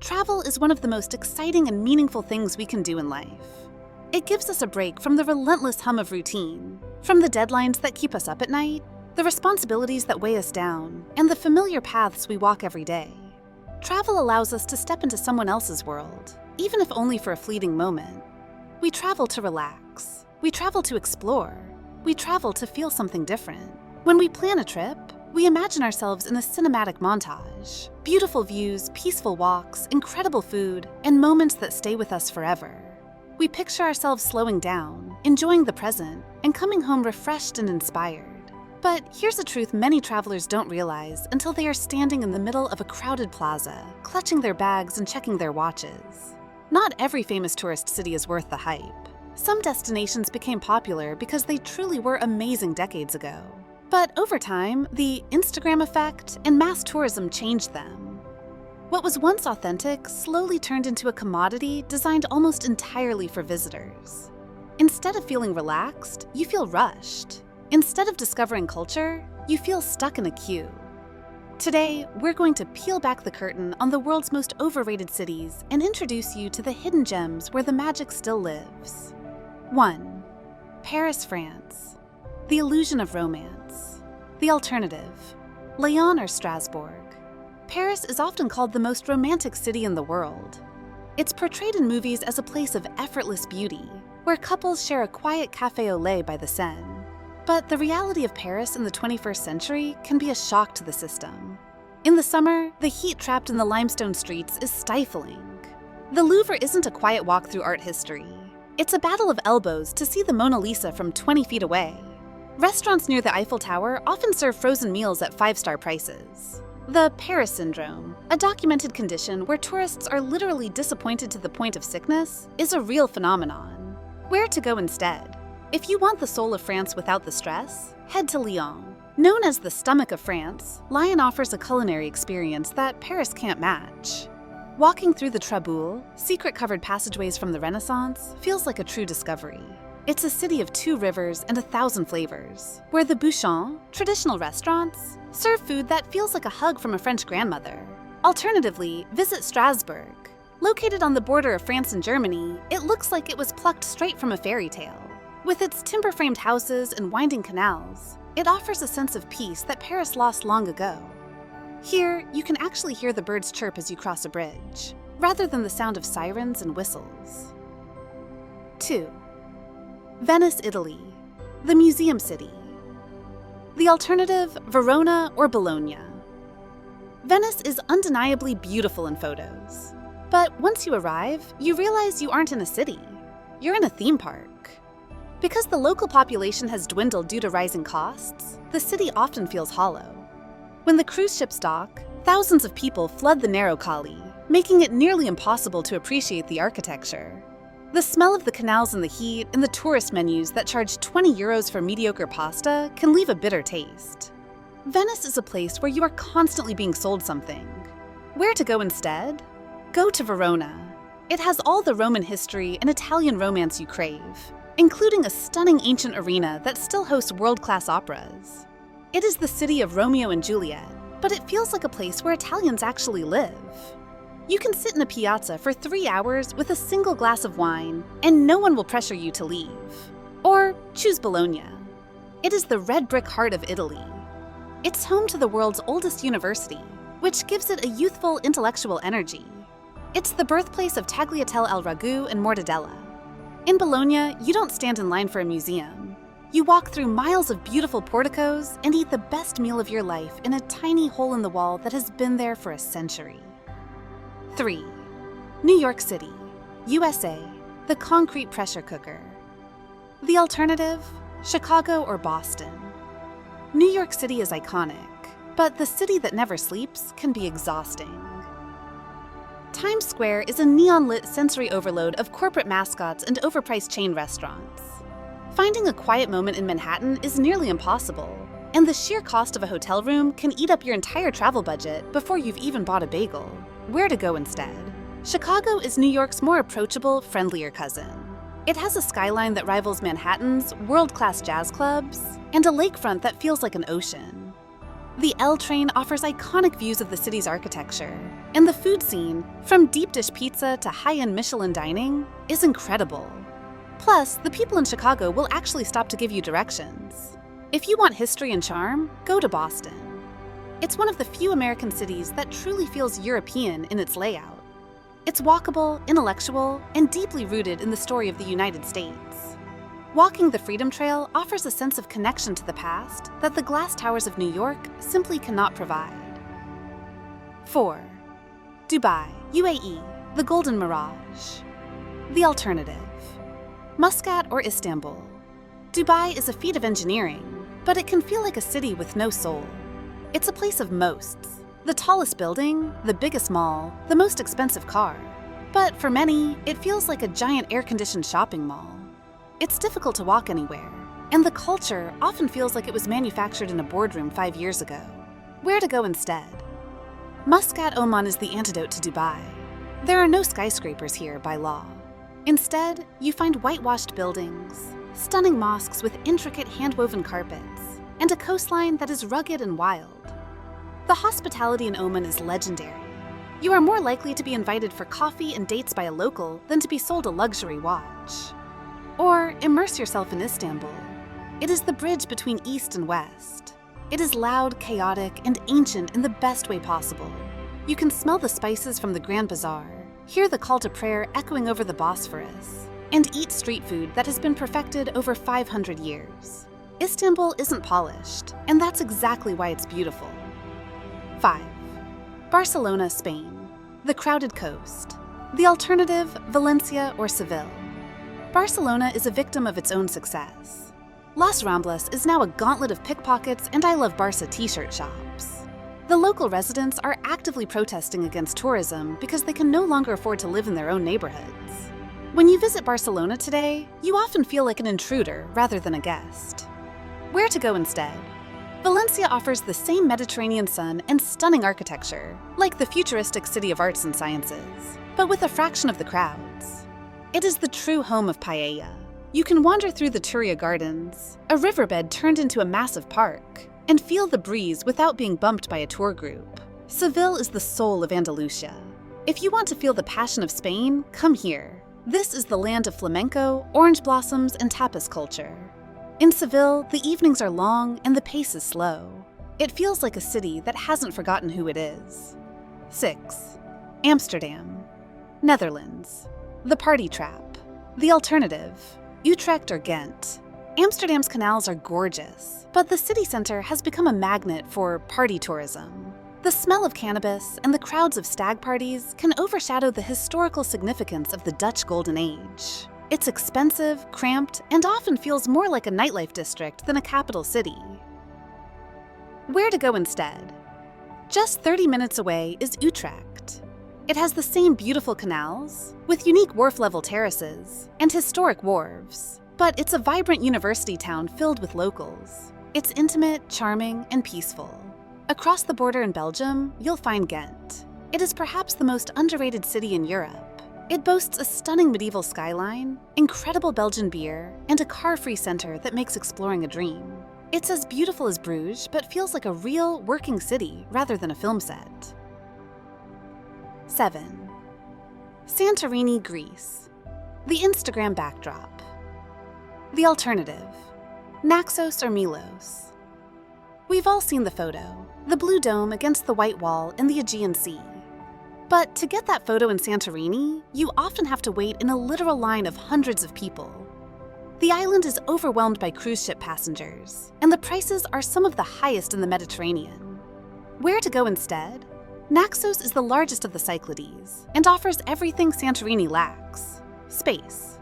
Travel is one of the most exciting and meaningful things we can do in life. It gives us a break from the relentless hum of routine, from the deadlines that keep us up at night, the responsibilities that weigh us down, and the familiar paths we walk every day. Travel allows us to step into someone else's world, even if only for a fleeting moment. We travel to relax. We travel to explore. We travel to feel something different. When we plan a trip, we imagine ourselves in a cinematic montage. Beautiful views, peaceful walks, incredible food, and moments that stay with us forever. We picture ourselves slowing down, enjoying the present, and coming home refreshed and inspired. But here's a truth many travelers don't realize until they are standing in the middle of a crowded plaza, clutching their bags and checking their watches. Not every famous tourist city is worth the hype. Some destinations became popular because they truly were amazing decades ago. But over time, the Instagram effect and mass tourism changed them. What was once authentic slowly turned into a commodity designed almost entirely for visitors. Instead of feeling relaxed, you feel rushed. Instead of discovering culture, you feel stuck in a queue. Today, we're going to peel back the curtain on the world's most overrated cities and introduce you to the hidden gems where the magic still lives. 1. Paris, France. The illusion of romance. The alternative. Lyon or Strasbourg. Paris is often called the most romantic city in the world. It's portrayed in movies as a place of effortless beauty, where couples share a quiet café au lait by the Seine. But the reality of Paris in the 21st century can be a shock to the system. In the summer, the heat trapped in the limestone streets is stifling. The Louvre isn't a quiet walk through art history. It's a battle of elbows to see the Mona Lisa from 20 feet away. Restaurants near the Eiffel Tower often serve frozen meals at 5-star prices. The Paris syndrome, a documented condition where tourists are literally disappointed to the point of sickness, is a real phenomenon. Where to go instead? If you want the soul of France without the stress, head to Lyon. Known as the stomach of France, Lyon offers a culinary experience that Paris can't match. Walking through the Traboules, secret-covered passageways from the Renaissance, feels like a true discovery. It's a city of 2 rivers and 1,000 flavors, where the bouchons, traditional restaurants, serve food that feels like a hug from a French grandmother. Alternatively, visit Strasbourg. Located on the border of France and Germany, it looks like it was plucked straight from a fairy tale. With its timber-framed houses and winding canals, it offers a sense of peace that Paris lost long ago. Here, you can actually hear the birds chirp as you cross a bridge, rather than the sound of sirens and whistles. 2. Venice, Italy. The museum city. The alternative, Verona or Bologna. Venice is undeniably beautiful in photos. But once you arrive, you realize you aren't in a city. You're in a theme park. Because the local population has dwindled due to rising costs, the city often feels hollow. When the cruise ships dock, thousands of people flood the narrow calle, making it nearly impossible to appreciate the architecture. The smell of the canals and the heat and the tourist menus that charge 20 euros for mediocre pasta can leave a bitter taste. Venice is a place where you are constantly being sold something. Where to go instead? Go to Verona. It has all the Roman history and Italian romance you crave, including a stunning ancient arena that still hosts world-class operas. It is the city of Romeo and Juliet, but it feels like a place where Italians actually live. You can sit in a piazza for 3 hours with a single glass of wine, and no one will pressure you to leave. Or choose Bologna. It is the red brick heart of Italy. It's home to the world's oldest university, which gives it a youthful, intellectual energy. It's the birthplace of tagliatelle al ragu and mortadella. In Bologna, you don't stand in line for a museum. You walk through miles of beautiful porticos and eat the best meal of your life in a tiny hole in the wall that has been there for a century. 3. New York City, USA, the concrete pressure cooker. The alternative, Chicago or Boston. New York City is iconic, but the city that never sleeps can be exhausting. Times Square is a neon-lit sensory overload of corporate mascots and overpriced chain restaurants. Finding a quiet moment in Manhattan is nearly impossible, and the sheer cost of a hotel room can eat up your entire travel budget before you've even bought a bagel. Where to go instead? Chicago is New York's more approachable, friendlier cousin. It has a skyline that rivals Manhattan's world-class jazz clubs and a lakefront that feels like an ocean. The L train offers iconic views of the city's architecture, And the food scene, from deep dish pizza to high-end Michelin dining, is incredible. Plus, the people in Chicago will actually stop to give you directions. If you want history and charm, go to Boston. It's one of the few American cities that truly feels European in its layout. It's walkable, intellectual, and deeply rooted in the story of the United States. Walking the Freedom Trail offers a sense of connection to the past that the glass towers of New York simply cannot provide. 4. Dubai, UAE, the Golden Mirage. The alternative. Muscat or Istanbul. Dubai is a feat of engineering, but it can feel like a city with no soul. It's a place of mosts. The tallest building, the biggest mall, the most expensive car. But for many, it feels like a giant air-conditioned shopping mall. It's difficult to walk anywhere, and the culture often feels like it was manufactured in a boardroom 5 years ago. Where to go instead? Muscat, Oman is the antidote to Dubai. There are no skyscrapers here by law. Instead, you find whitewashed buildings, stunning mosques with intricate hand-woven carpets, and a coastline that is rugged and wild. The hospitality in Oman is legendary. You are more likely to be invited for coffee and dates by a local than to be sold a luxury watch. Or immerse yourself in Istanbul. It is the bridge between East and West. It is loud, chaotic, and ancient in the best way possible. You can smell the spices from the Grand Bazaar, hear the call to prayer echoing over the Bosphorus, and eat street food that has been perfected over 500 years. Istanbul isn't polished, and that's exactly why it's beautiful. 5. Barcelona, Spain. The crowded coast. The alternative, Valencia or Seville. Barcelona is a victim of its own success. Las Ramblas is now a gauntlet of pickpockets and I Love Barca t-shirt shops. The local residents are actively protesting against tourism because they can no longer afford to live in their own neighborhoods. When you visit Barcelona today, you often feel like an intruder rather than a guest. Where to go instead? Valencia offers the same Mediterranean sun and stunning architecture, like the futuristic city of arts and sciences, but with a fraction of the crowds. It is the true home of paella. You can wander through the Turia Gardens, a riverbed turned into a massive park, and feel the breeze without being bumped by a tour group. Seville is the soul of Andalusia. If you want to feel the passion of Spain, come here. This is the land of flamenco, orange blossoms, and tapas culture. In Seville, the evenings are long and the pace is slow. It feels like a city that hasn't forgotten who it is. 6. Amsterdam. Netherlands. The party trap. The alternative. Utrecht or Ghent. Amsterdam's canals are gorgeous, but the city center has become a magnet for party tourism. The smell of cannabis and the crowds of stag parties can overshadow the historical significance of the Dutch Golden Age. It's expensive, cramped, and often feels more like a nightlife district than a capital city. Where to go instead? Just 30 minutes away is Utrecht. It has the same beautiful canals, with unique wharf-level terraces and historic wharves, but it's a vibrant university town filled with locals. It's intimate, charming, and peaceful. Across the border in Belgium, you'll find Ghent. It is perhaps the most underrated city in Europe. It boasts a stunning medieval skyline, incredible Belgian beer, and a car-free center that makes exploring a dream. It's as beautiful as Bruges, but feels like a real, working city rather than a film set. 7. Santorini, Greece. The Instagram backdrop. The alternative. Naxos or Milos. We've all seen the photo, the blue dome against the white wall in the Aegean Sea. But to get that photo in Santorini, you often have to wait in a literal line of hundreds of people. The island is overwhelmed by cruise ship passengers, and the prices are some of the highest in the Mediterranean. Where to go instead? Naxos is the largest of the Cyclades and offers everything Santorini lacks: space.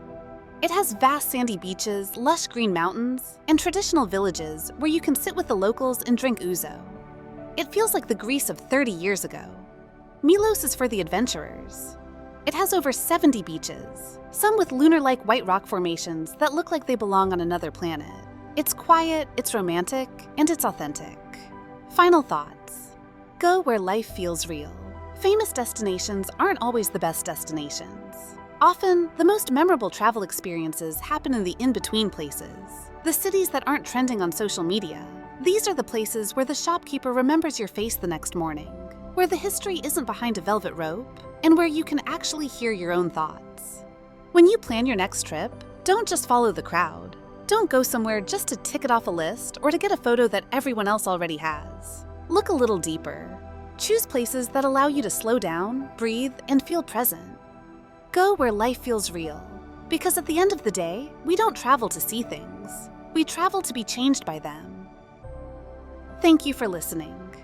It has vast sandy beaches, lush green mountains, and traditional villages where you can sit with the locals and drink ouzo. It feels like the Greece of 30 years ago. Milos is for the adventurers. It has over 70 beaches, some with lunar-like white rock formations that look like they belong on another planet. It's quiet, it's romantic, and it's authentic. Final thoughts. Go where life feels real. Famous destinations aren't always the best destinations. Often, the most memorable travel experiences happen in the in-between places, the cities that aren't trending on social media. These are the places where the shopkeeper remembers your face the next morning. where the history isn't behind a velvet rope, and where you can actually hear your own thoughts. When you plan your next trip, don't just follow the crowd. Don't go somewhere just to tick it off a list or to get a photo that everyone else already has. Look a little deeper. Choose places that allow you to slow down, breathe, and feel present. Go where life feels real, because at the end of the day, we don't travel to see things. We travel to be changed by them. Thank you for listening.